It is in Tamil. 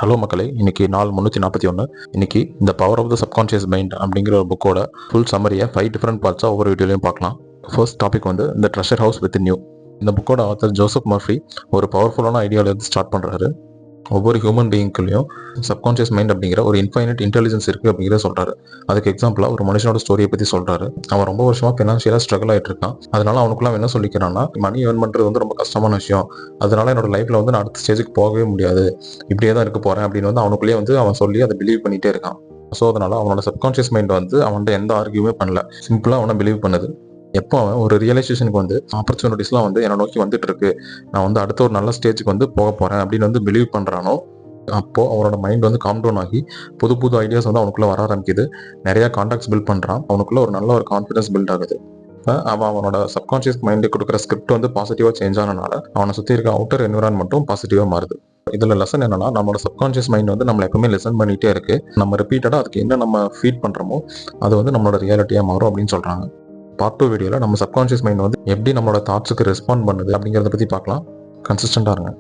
ஹலோ மக்களே, இன்னைக்கு நாள் 341. இன்னைக்கு இந்த power of the subconscious mind அப்படிங்கிற ஒரு புக்கோட ஃபுல் சம்மரியை 5 டிஃப்ரெண்ட் பார்ட்ஸாக ஒவ்வொரு வீடியோலையும் பார்க்கலாம். ஃபர்ஸ்ட் டாபிக் வந்து இந்த ட்ரெஷர் ஹவுஸ் வித் நியூ. இந்த புக்கோட ஆத்தர் ஜோசப் மர்ஃபி ஒரு பவர்ஃபுல்லான ஐடியாவிலேருந்து ஸ்டார்ட் பண்ணுறாரு. ஒவ்வொரு ஹியூமன் பீயிங்க்குள்ளேயும் சப்கான்ஷியஸ் மைண்ட் அப்படிங்கிற ஒரு இன்ஃபைனட் இன்டெலிஜென்ஸ் இருக்குது அப்படிங்கிறத சொல்கிறாரு. அதுக்கு எக்ஸாம்பிளாக ஒரு மனுஷனோட ஸ்டோரியை பற்றி சொல்கிறாரு. அவன் ரொம்ப வருஷமாக ஃபினான்ஷியலாக ஸ்ட்ரகிள் ஆகிட்டு இருக்கான். அதனால அவனுக்குள்ள என்ன சொல்லிக்கிறான்னா, மணி ஏர்ன் பண்ணுறது வந்து ரொம்ப கஷ்டமான விஷயம். அதனால என்னோட லைஃப்பில் வந்து நான் அடுத்த ஸ்டேஜுக்கு போகவே முடியாது, இப்படியே தான் இருக்க போகிறேன் அப்படின்னு வந்து அவனுக்குள்ளேயே வந்து அவன் சொல்லி அதை பிலீவ் பண்ணிகிட்டே இருக்கான். ஸோ அதனால அவனோட சப்கான்ஷியஸ் மைண்ட் வந்து அவன்கிட்ட எந்த ஆர்கியுமே பண்ணல, சிம்பிளாக அவனை பிலீவ் பண்ணுது. எப்போ அவன் ஒரு ரியலைசேஷனுக்கு வந்து ஆப்பர்ச்சுனிட்டிஸ்லாம் வந்து என்னை நோக்கி வந்துட்டு இருக்கு, நான் வந்து அடுத்த ஒரு நல்ல ஸ்டேஜுக்கு வந்து போக போகிறேன் அப்படின்னு வந்து பிலீவ் பண்ணுறானோ, அப்போது அவனோட மைண்ட் வந்து காம் டவுன் ஆகி புது புது ஐடியாஸ் வந்து அவனுக்குள்ளே வர ஆரம்பிக்குது. நிறையா கான்டாக்ட்ஸ் பில்ட் பண்ணுறான். அவனுக்குள்ள ஒரு நல்ல ஒரு கான்ஃபிடன்ஸ் பில்ட் ஆகுது. அவனோட சப்கான்ஷியஸ் மைண்டுக்கு கொடுக்குற ஸ்கிரிப்ட் வந்து பாசிட்டிவாக சேஞ்ச் ஆனனால அவனை சுற்றி இருக்க அவுட்டர் என்விரான்மெண்ட்டும் பாசிட்டிவாக மாறுது. இதில் லெசன் என்னன்னா, நம்மளோட சப்கான்ஷியஸ் மைண்ட் வந்து நம்மளை எப்பவுமே லெசன் பண்ணிகிட்டே இருக்கு. நம்ம ரிப்பீட்டடாக அதுக்கு என்ன நம்ம ஃபீட் பண்ணுறோமோ அது வந்து நம்மளோட ரியாலிட்டியாக மாறும் அப்படின்னு சொல்கிறாங்க. பார்ட் 2 வீடியோவில் நம்ம சப்கான்ஷியஸ் மைண்ட் வந்து எப்படி நம்மளோட தாட்ஸுக்கு ரெஸ்பாண்ட் பண்ணுது அப்படிங்கிறத பற்றி பார்க்கலாம். கன்சிஸ்டண்டாக இருங்க.